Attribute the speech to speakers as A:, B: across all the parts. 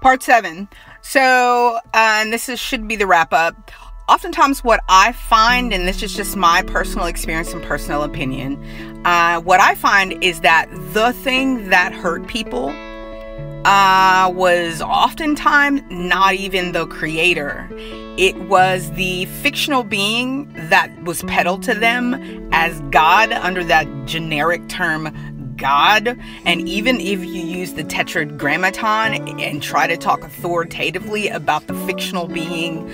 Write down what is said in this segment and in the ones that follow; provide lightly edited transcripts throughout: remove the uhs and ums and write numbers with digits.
A: Part 7. So, and should be the wrap up. Oftentimes what I find, and this is just my personal experience and personal opinion, what I find is that the thing that hurt people was oftentimes not even the creator. It was the fictional being that was peddled to them as God under that generic term God. And even if you use the tetragrammaton and try to talk authoritatively about the fictional being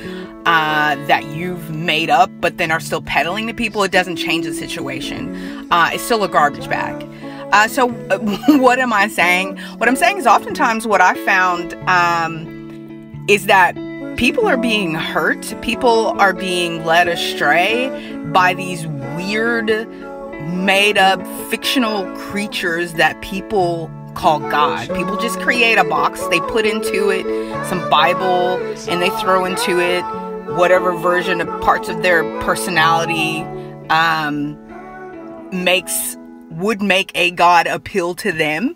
A: that you've made up but then are still peddling to people, it doesn't change the situation. It's still a garbage bag. So what am I saying? What I'm saying is oftentimes what I found is that people are being hurt. People are being led astray by these weird, made-up, fictional creatures that people call God. People just create a box. They put into it some Bible and they throw into it whatever version of parts of their personality would make a God appeal to them,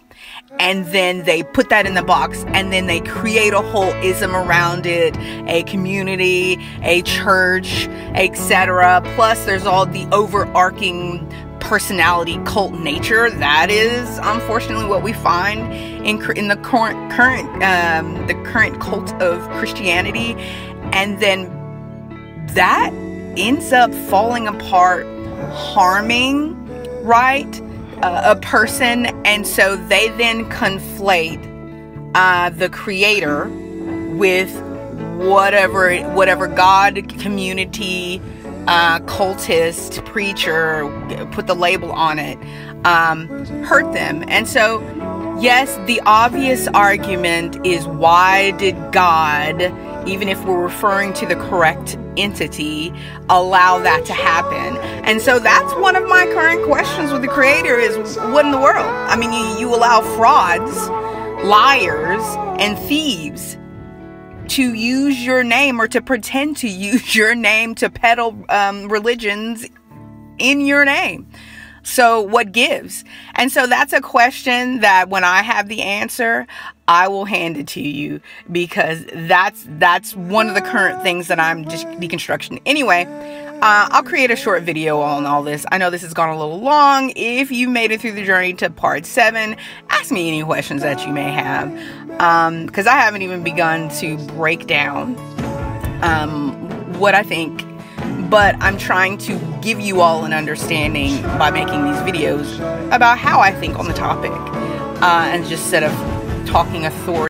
A: and then they put that in the box, and then they create a whole ism around it, a community, a church, etc. Plus there's all the overarching personality cult nature. That is unfortunately what we find in the current cult of Christianity, and then that ends up falling apart, harming a person. And so they then conflate the creator with whatever God, community, cultist, preacher, put the label on it, hurt them. And so yes, the obvious argument is, why did God, even if we're referring to the correct entity, allow that to happen? And so that's one of my current questions with the creator is, what in the world? I mean, you allow frauds, liars, and thieves to use your name, or to pretend to use your name, to peddle religions in your name. So what gives? And so that's a question that when I have the answer, I will hand it to you, because that's one of the current things that I'm just deconstructing. Anyway, I'll create a short video on all this. I know this has gone a little long. If you made it through the journey to part 7, ask me any questions that you may have, because I haven't even begun to break down what I think. But I'm trying to give you all an understanding by making these videos about how I think on the topic, and just instead of talking authority.